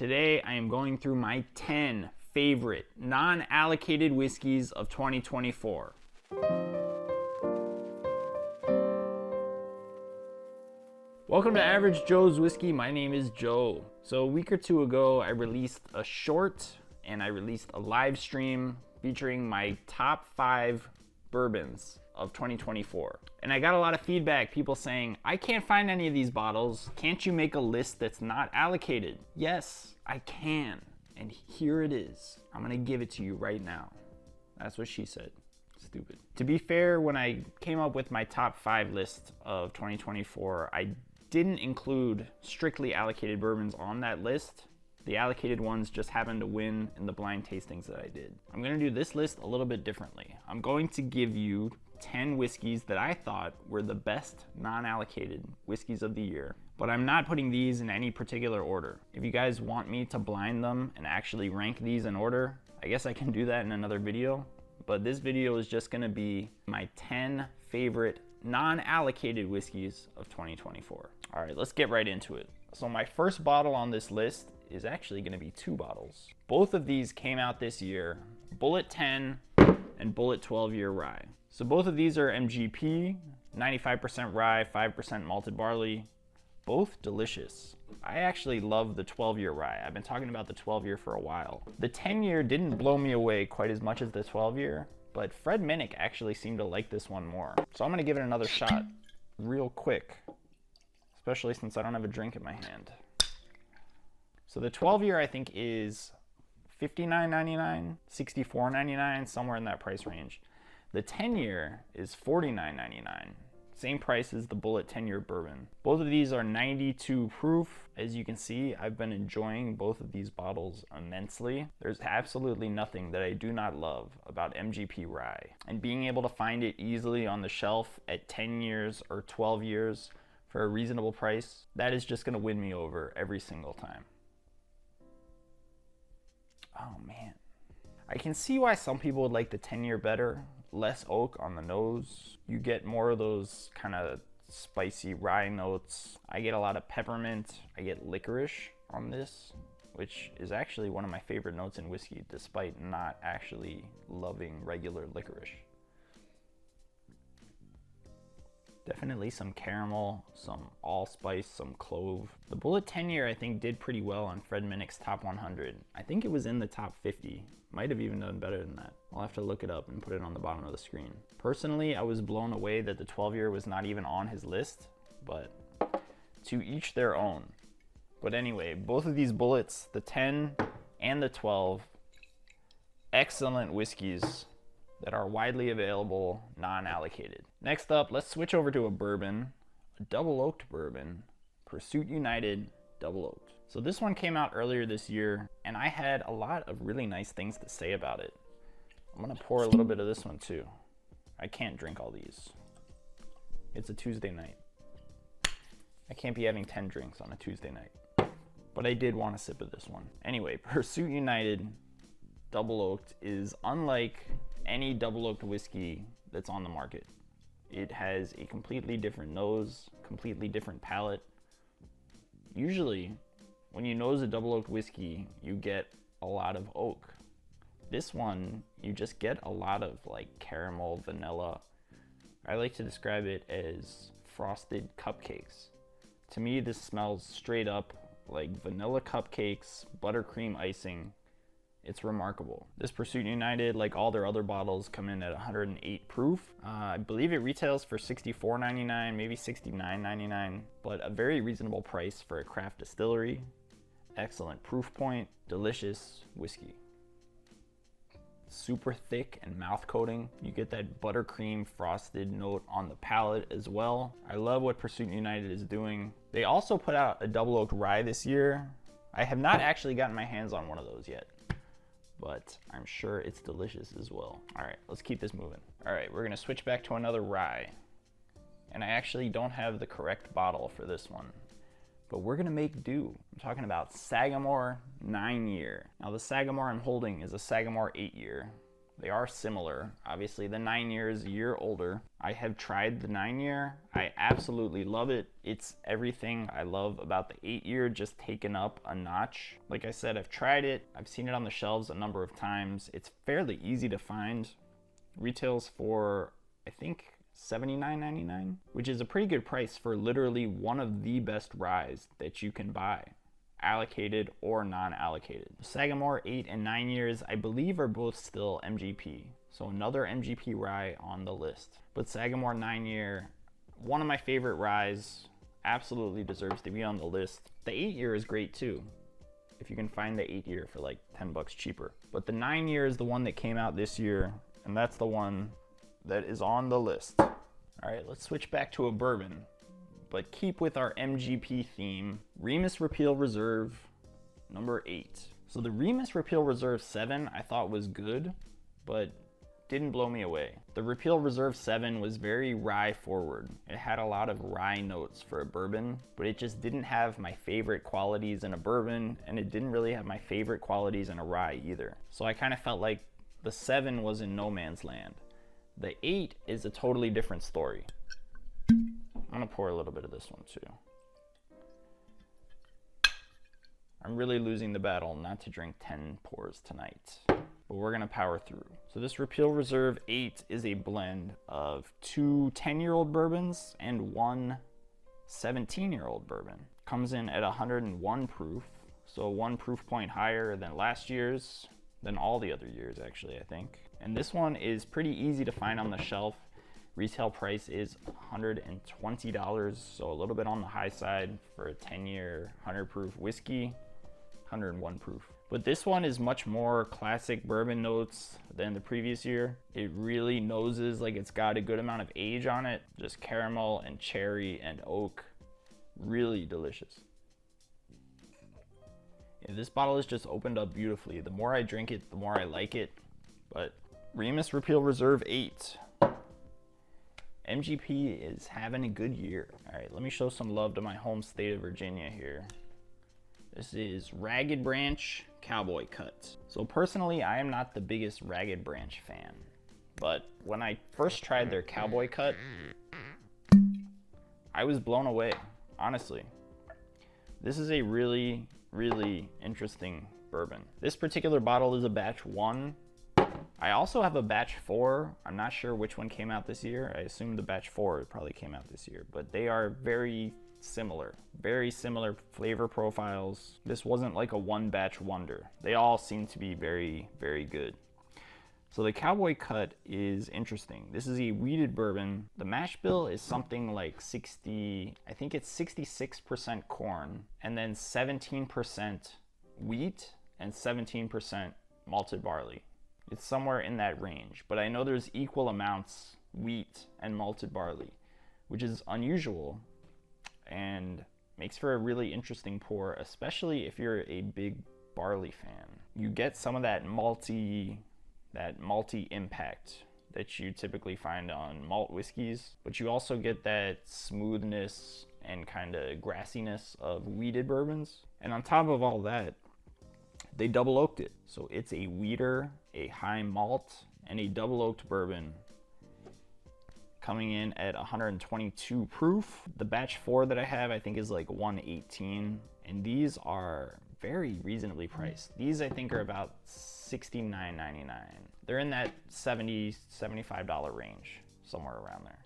Today I am going through my 10 favorite non-allocated whiskeys of 2024. Welcome to Average Joe's Whiskey. My name is Joe. So a week or two ago I released a short and I released a live stream featuring my top 5 bourbons of 2024. And I got a lot of feedback, people saying, I can't find any of these bottles. Can't you make a list that's not allocated? Yes, I can. And here it is. I'm gonna give it to you right now. That's what she said. Stupid. To be fair, when I came up with my top 5 list of 2024, I didn't include strictly allocated bourbons on that list. The allocated ones just happened to win in the blind tastings that I did. I'm gonna do this list a little bit differently. I'm going to give you 10 whiskeys that I thought were the best non-allocated whiskeys of the year, but I'm not putting these in any particular order. If you guys want me to blind them and actually rank these in order, I guess I can do that in another video, but this video is just gonna be my 10 favorite non-allocated whiskeys of 2024. All right, let's get right into it. So my first bottle on this list is actually gonna be 2 bottles. Both of these came out this year, Bulleit 10 and Bulleit 12-year rye. So both of these are MGP, 95% rye, 5% malted barley, both delicious. I actually love the 12-year rye. I've been talking about the 12-year for a while. The 10-year didn't blow me away quite as much as the 12-year, but Fred Minnick actually seemed to like this one more. So I'm gonna give it another shot real quick, especially since I don't have a drink in my hand. So the 12-year I think is $59.99, $64.99, somewhere in that price range. The 10-year is $49.99, same price as the Bulleit 10-year bourbon. Both of these are 92 proof. As you can see, I've been enjoying both of these bottles immensely. There's absolutely nothing that I do not love about MGP rye. And being able to find it easily on the shelf at 10 years or 12 years for a reasonable price, that is just gonna win me over every single time. Oh man. I can see why some people would like the 10-year better. Less oak on the nose. You get more of those kind of spicy rye notes. I get a lot of peppermint. I get licorice on this, which is actually one of my favorite notes in whiskey, despite not actually loving regular licorice. Definitely some caramel, some allspice, some clove. The Bulleit 10-year I think did pretty well on Fred Minnick's top 100. I think it was in the top 50. Might have even done better than that. I'll have to look it up and put it on the bottom of the screen. Personally, I was blown away that the 12-year was not even on his list, but to each their own. But anyway, both of these Bulleits, the 10 and the 12, excellent whiskeys that are widely available, non-allocated. Next up, let's switch over to a bourbon, a double oaked bourbon, Pursuit United double oaked. So this one came out earlier this year, and I had a lot of really nice things to say about it. I'm gonna pour a little bit of this one too. I can't drink all these. It's a Tuesday night. I can't be having 10 drinks on a Tuesday night. But I did want a sip of this one. Anyway, Pursuit United double oaked is unlike any double oaked whiskey that's on the market. It has a completely different nose, completely different palate. Usually, when you nose a double oaked whiskey, you get a lot of oak. This one, you just get a lot of like caramel, vanilla. I like to describe it as frosted cupcakes. To me, this smells straight up like vanilla cupcakes, buttercream icing. It's remarkable. This Pursuit United, like all their other bottles, come in at 108 proof. I believe it retails for $64.99, maybe $69.99, but a very reasonable price for a craft distillery. Excellent proof point, delicious whiskey. Super thick and mouth coating. You get that buttercream frosted note on the palate as well. I love what Pursuit United is doing. They also put out a double oaked rye this year. I have not actually gotten my hands on one of those yet, but I'm sure it's delicious as well. All right, let's keep this moving. All right, we're gonna switch back to another rye. And I actually don't have the correct bottle for this one, but we're gonna make do. I'm talking about Sagamore 9-year. Now the Sagamore I'm holding is a Sagamore 8-year. They are similar. Obviously, the 9-year is a year older. I have tried the 9-year. I absolutely love it. It's everything I love about the 8-year, just taken up a notch. Like I said, I've tried it. I've seen it on the shelves a number of times. It's fairly easy to find. Retails for, I think, $79.99, which is a pretty good price for literally one of the best ryes that you can buy, allocated or non-allocated. Sagamore 8 and 9 years, I believe, are both still MGP. So another MGP rye on the list. But Sagamore 9 year, one of my favorite ryes, absolutely deserves to be on the list. The 8 year is great too, if you can find the 8 year for like 10 bucks cheaper. But the 9 year is the one that came out this year, and that's the one that is on the list. All right, let's switch back to a bourbon, but keep with our MGP theme. Remus Repeal Reserve number 8. So the Remus Repeal Reserve 7 I thought was good, but didn't blow me away. The Repeal Reserve 7 was very rye forward. It had a lot of rye notes for a bourbon, but it just didn't have my favorite qualities in a bourbon, and it didn't really have my favorite qualities in a rye either. So I kind of felt like the 7 was in no man's land. The 8 is a totally different story. I'm gonna pour a little bit of this one too. I'm really losing the battle not to drink 10 pours tonight, but we're gonna power through. So this Repeal Reserve 8 is a blend of 2 10-year-old bourbons and 1 17-year-old bourbon. Comes in at 101 proof, so 1 proof point higher than last year's, than all the other years actually, I think. And this one is pretty easy to find on the shelf. Retail price is $120, so a little bit on the high side for a 10-year 100 proof whiskey, 101 proof. But this one is much more classic bourbon notes than the previous year. It really noses like it's got a good amount of age on it, just caramel and cherry and oak. Really delicious. Yeah, this bottle is just opened up beautifully. The more I drink it, the more I like it. But Remus Repeal Reserve 8. MGP is having a good year. All right, let me show some love to my home state of Virginia here. This is Ragged Branch Cowboy Cut. So personally, I am not the biggest Ragged Branch fan, but when I first tried their Cowboy Cut, I was blown away, honestly. This is a really, really interesting bourbon. This particular bottle is a batch 1. I also have a batch 4. I'm not sure which one came out this year. I assume the batch 4 probably came out this year, but they are very similar flavor profiles. This wasn't like a one batch wonder. They all seem to be very, very good. So the Cowboy Cut is interesting. This is a wheated bourbon. The mash bill is something like 60, I think it's 66% corn, and then 17% wheat and 17% malted barley. It's somewhere in that range, but I know there's equal amounts wheat and malted barley, which is unusual and makes for a really interesting pour, especially if you're a big barley fan. You get some of that malty impact that you typically find on malt whiskeys, but you also get that smoothness and kind of grassiness of wheated bourbons. And on top of all that, they double oaked it. So it's a wheater, a high malt, and a double oaked bourbon coming in at 122 proof. The batch 4 that I have, I think, is like 118, and these are very reasonably priced. These I think are about $69.99. They're in that $70, $75 range, somewhere around there.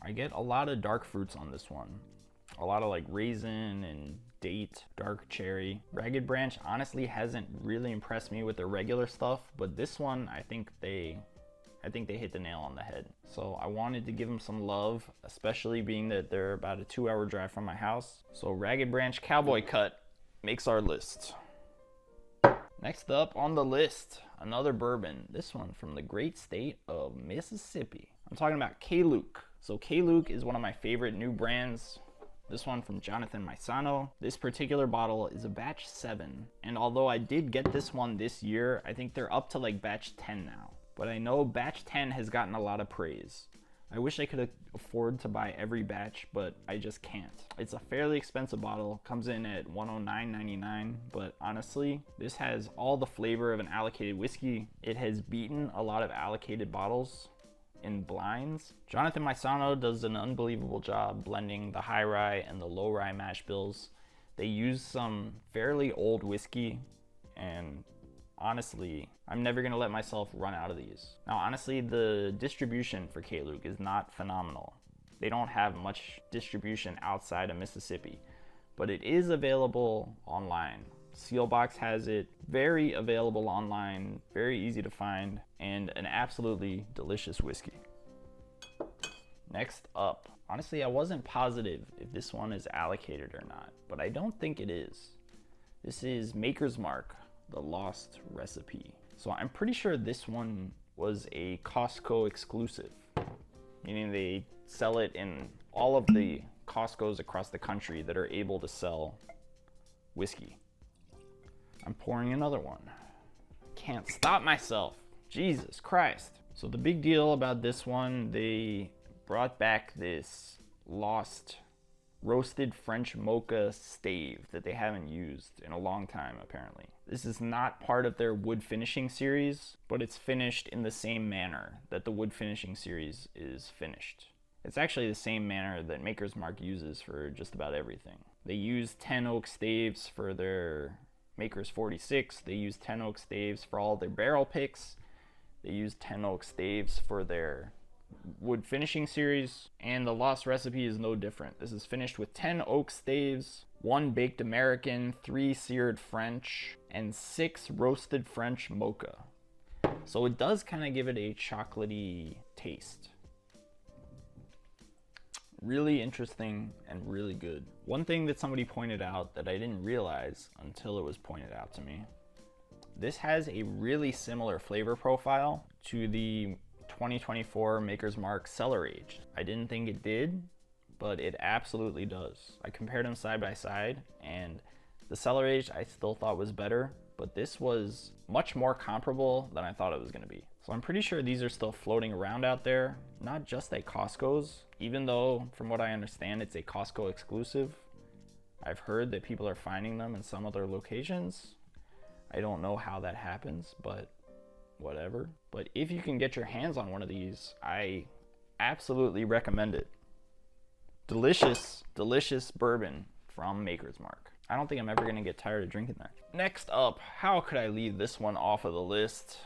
I get a lot of dark fruits on this one. A lot of like raisin and date, dark cherry. Ragged Branch honestly hasn't really impressed me with their regular stuff, but this one I think they hit the nail on the head. So I wanted to give them some love, especially being that they're about a 2-hour drive from my house. So Ragged Branch Cowboy Cut makes our list. Next up on the list, another bourbon. This one from the great state of Mississippi. I'm talking about K-Luke. So K-Luke is one of my favorite new brands. This one from Jonathan Maisano. This particular bottle is a batch 7. And although I did get this one this year, I think they're up to like batch 10 now. But I know batch 10 has gotten a lot of praise. I wish I could afford to buy every batch, but I just can't. It's a fairly expensive bottle, comes in at $109.99, but honestly, this has all the flavor of an allocated whiskey. It has beaten a lot of allocated bottles in blinds. Jonathan Maisano does an unbelievable job blending the high rye and the low rye mash bills. They use some fairly old whiskey, and honestly, I'm never gonna let myself run out of these. Now, honestly, the distribution for K-Luke is not phenomenal. They don't have much distribution outside of Mississippi, but it is available online. Sealbox has it, very available online, very easy to find, and an absolutely delicious whiskey. Next up, honestly, I wasn't positive if this one is allocated or not, but I don't think it is. This is Maker's Mark, the Lost Recipe. So I'm pretty sure this one was a Costco exclusive, meaning they sell it in all of the Costco's across the country that are able to sell whiskey. I'm pouring another one. Can't stop myself. Jesus Christ. So the big deal about this one, they brought back this lost roasted French mocha stave that they haven't used in a long time, apparently. This is not part of their wood finishing series, but it's finished in the same manner that the wood finishing series is finished. It's actually the same manner that Maker's Mark uses for just about everything. They use 10 oak staves for their Maker's 46. They use 10 oak staves for all their barrel picks. They use 10 oak staves for their wood finishing series, and the Lost Recipe is no different. This is finished with 10 oak staves, 1 baked American, 3 seared French, and 6 roasted French mocha. So it does kind of give it a chocolatey taste. Really interesting and really good. One thing that somebody pointed out that I didn't realize until it was pointed out to me, this has a really similar flavor profile to the 2024 Maker's Mark Cellar Aged. I didn't think it did, but it absolutely does. I compared them side by side, and the Cellar Aged I still thought was better, but this was much more comparable than I thought it was gonna be. So I'm pretty sure these are still floating around out there, not just at Costco's, even though from what I understand it's a Costco exclusive. I've heard that people are finding them in some other locations. I don't know how that happens, but whatever. But if you can get your hands on one of these, I absolutely recommend it. Delicious, delicious bourbon from Maker's Mark. I don't think I'm ever gonna get tired of drinking that. Next up, how could I leave this one off of the list?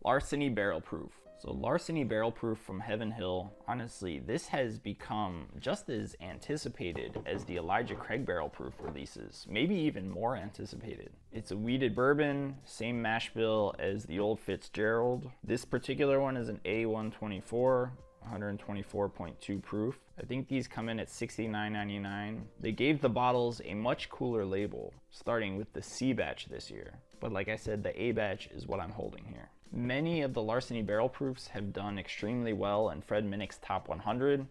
Larceny Barrel Proof. So Larceny Barrel Proof from Heaven Hill, honestly, this has become just as anticipated as the Elijah Craig Barrel Proof releases, maybe even more anticipated. It's a wheated bourbon, same mash bill as the old Fitzgerald. This particular one is an A124, 124.2 proof. I think these come in at $69.99. They gave the bottles a much cooler label, starting with the C batch this year. But like I said, the A batch is what I'm holding here. Many of the Larceny Barrel Proofs have done extremely well in Fred Minnick's Top 100.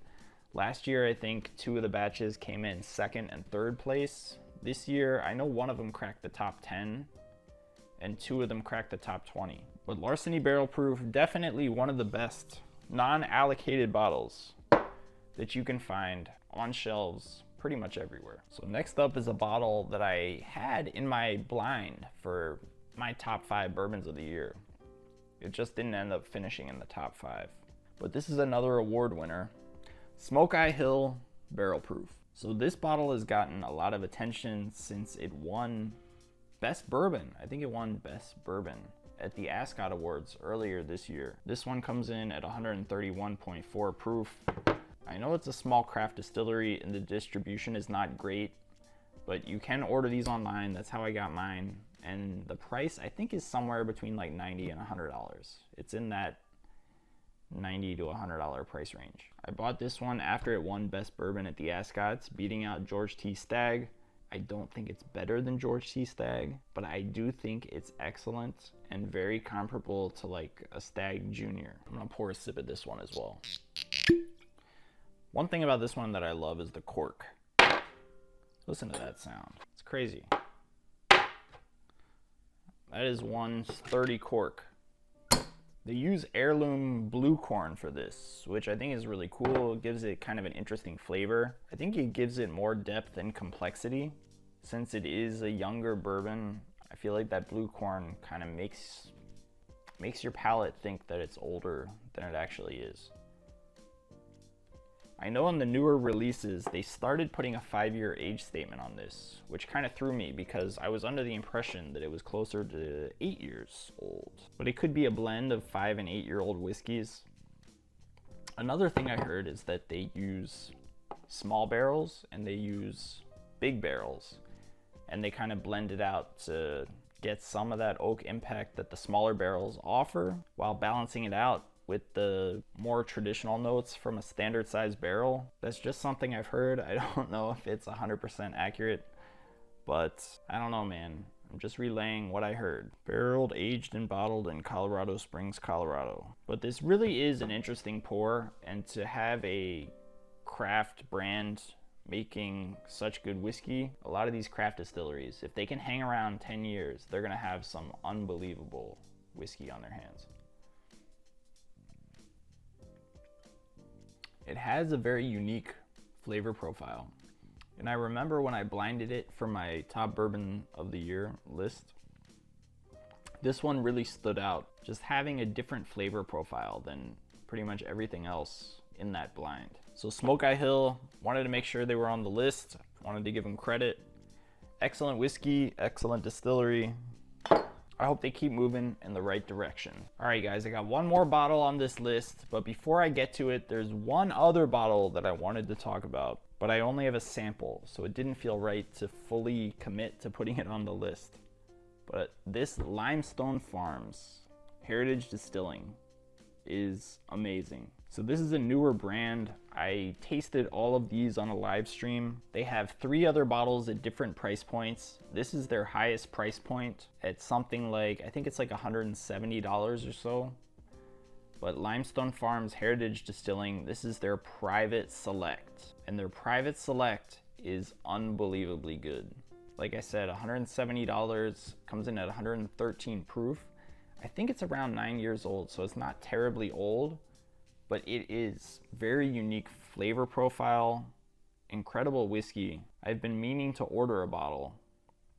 Last year, I think 2 of the batches came in 2nd and 3rd place. This year, I know one of them cracked the top 10, and 2 of them cracked the top 20. But Larceny Barrel Proof, definitely one of the best non-allocated bottles that you can find on shelves pretty much everywhere. So next up is a bottle that I had in my blind for my top 5 bourbons of the year. It just didn't end up finishing in the top 5. But this is another award winner, Smoke Eye Hill Barrel Proof. So this bottle has gotten a lot of attention since it won Best Bourbon. I think it won Best Bourbon at the Ascot Awards earlier this year. This one comes in at 131.4 proof. I know it's a small craft distillery and the distribution is not great, but you can order these online. That's how I got mine. And the price I think is somewhere between like $90 and $100. It's in that $90 to $100 price range. I bought this one after it won Best Bourbon at the Ascots, beating out George T. Stagg. I don't think it's better than George T. Stagg, but I do think it's excellent and very comparable to like a Stagg Junior. I'm gonna pour a sip of this one as well. One thing about this one that I love is the cork. Listen to that sound. It's crazy. That is one sturdy cork. They use heirloom blue corn for this, which I think is really cool. It gives it kind of an interesting flavor. I think it gives it more depth and complexity. Since it is a younger bourbon, I feel like that blue corn kind of makes your palate think that it's older than it actually is. I know in the newer releases, they started putting a 5-year age statement on this, which kind of threw me because I was under the impression that it was closer to 8 years old. But it could be a blend of 5 and 8-year-old whiskeys. Another thing I heard is that they use small barrels and they use big barrels, and they kind of blend it out to get some of that oak impact that the smaller barrels offer while balancing it out with the more traditional notes from a standard size barrel. That's just something I've heard. I don't know if it's 100% accurate, but I don't know, man. I'm just relaying what I heard. Barreled, aged, and bottled in Colorado Springs, Colorado. But this really is an interesting pour, and to have a craft brand making such good whiskey, a lot of these craft distilleries, if they can hang around 10 years, they're gonna have some unbelievable whiskey on their hands. It has a very unique flavor profile. And I remember when I blinded it for my top bourbon of the year list, this one really stood out, just having a different flavor profile than pretty much everything else in that blind. So Smoke Eye Hill, wanted to make sure they were on the list, wanted to give them credit. Excellent whiskey, excellent distillery. I hope they keep moving in the right direction. All right, guys, I got one more bottle on this list, but before I get to it, there's one other bottle that I wanted to talk about, but I only have a sample, so it didn't feel right to fully commit to putting it on the list. But this Limestone Farms Heritage Distilling is amazing. So this is a newer brand. I tasted all of these on a live stream. They have 3 other bottles at different price points. This is their highest price point at something like, I think it's like $170 or so. But Limestone Farms Heritage Distilling, this is their private select. And their private select is unbelievably good. Like I said, $170, comes in at 113 proof. I think it's around 9 years old, so it's not terribly old, but it is very unique flavor profile, incredible whiskey. I've been meaning to order a bottle.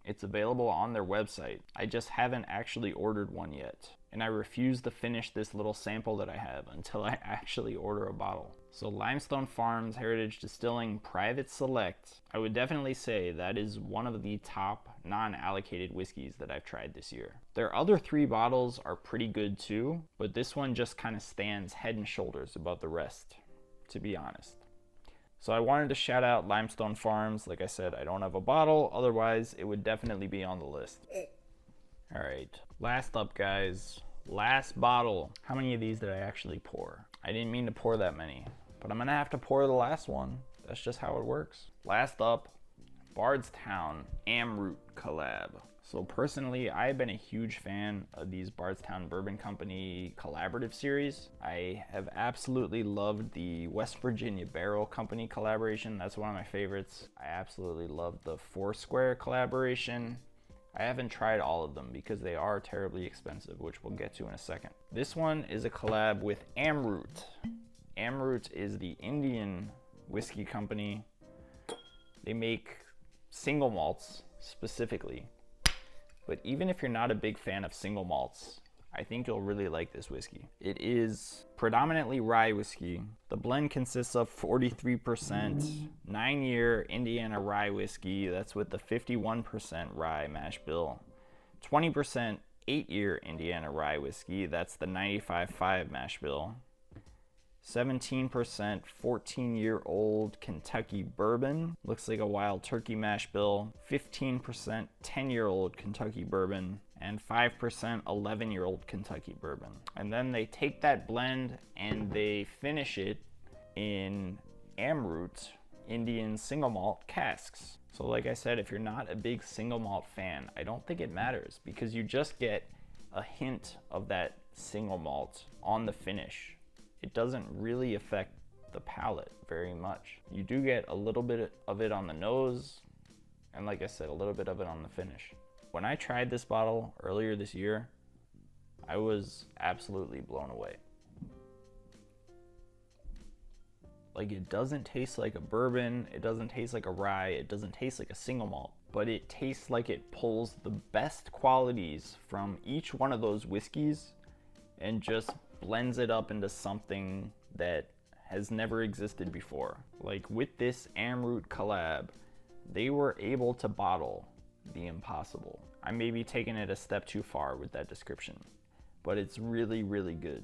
It's available on their website. I just haven't actually ordered one yet. And I refuse to finish this little sample that I have until I actually order a bottle. So Limestone Farms Heritage Distilling Private Select, I would definitely say that is one of the top non-allocated whiskeys that I've tried this year. Their other 3 bottles are pretty good too, but this one just kind of stands head and shoulders above the rest, to be honest. So I wanted to shout out Limestone Farms. Like I said, I don't have a bottle, otherwise it would definitely be on the list. All right, last up, guys. Last bottle. How many of these did I actually pour? I didn't mean to pour that many, but I'm gonna have to pour the last one. That's just how it works. Last up, Bardstown Amroot collab. So personally, I've been a huge fan of these Bardstown Bourbon Company collaborative series. I have absolutely loved the West Virginia Barrel Company collaboration. That's one of my favorites. I absolutely love the Foursquare collaboration. I haven't tried all of them because they are terribly expensive, which we'll get to in a second. This one is a collab with Amroot. Amroot is the Indian whiskey company. They make single malts specifically. But even if you're not a big fan of single malts, I think you'll really like this whiskey. It is predominantly rye whiskey. The blend consists of 43% 9-year Indiana rye whiskey. That's with the 51% rye mash bill. 20% 8-year Indiana rye whiskey. That's the 95.5 mash bill. 17% 14-year-old Kentucky bourbon. Looks like a wild turkey mash bill. 15% 10-year-old Kentucky bourbon. And 5% 11-year-old Kentucky bourbon. And then they take that blend and they finish it in Amroot Indian single malt casks. So like I said, if you're not a big single malt fan, I don't think it matters because you just get a hint of that single malt on the finish. It doesn't really affect the palate very much. You do get a little bit of it on the nose, and like I said, a little bit of it on the finish. When I tried this bottle earlier this year, I was absolutely blown away. Like, it doesn't taste like a bourbon, it doesn't taste like a rye, it doesn't taste like a single malt, but it tastes like it pulls the best qualities from each one of those whiskeys and just blends it up into something that has never existed before. Like with this Amroot collab, they were able to bottle the impossible. I may be taking it a step too far with that description, but it's really, really good.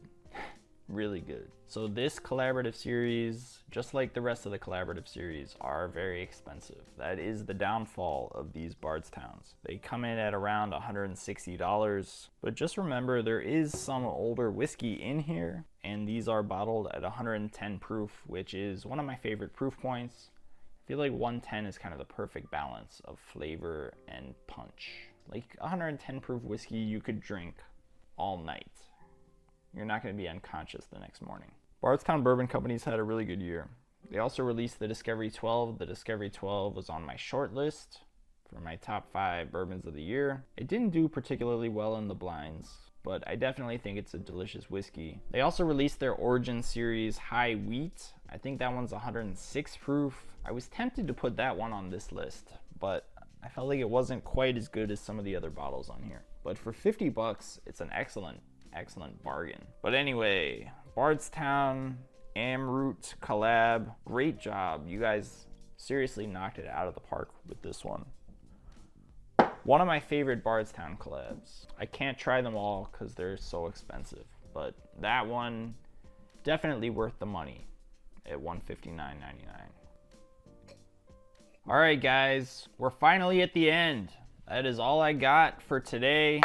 Really good. So this collaborative series, just like the rest of the collaborative series, are very expensive. That is the downfall of these Bardstowns. They come in at around $160, but just remember there is some older whiskey in here, and these are bottled at 110 proof, which is one of my favorite proof points. I feel like 110 is kind of the perfect balance of flavor and punch. Like 110 proof whiskey you could drink all night. You're not going to be unconscious the next morning. Bardstown Bourbon Company's had a really good year. They also released the Discovery 12. The Discovery 12 was on my short list for my top 5 bourbons of the year. It didn't do particularly well in the blinds, but I definitely think it's a delicious whiskey. They also released their Origin Series High Wheat. I think that one's 106 proof. I was tempted to put that one on this list, but I felt like it wasn't quite as good as some of the other bottles on here. But for 50 bucks, it's an excellent bargain. But anyway, Bardstown, Amroot collab, great job. You guys seriously knocked it out of the park with this one. One of my favorite Bardstown collabs. I can't try them all because they're so expensive, but that one definitely worth the money at $159.99. All right, guys, we're finally at the end. That is all I got for today.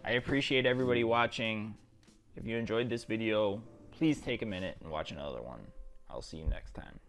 I appreciate everybody watching. If you enjoyed this video, please take a minute and watch another one. I'll see you next time.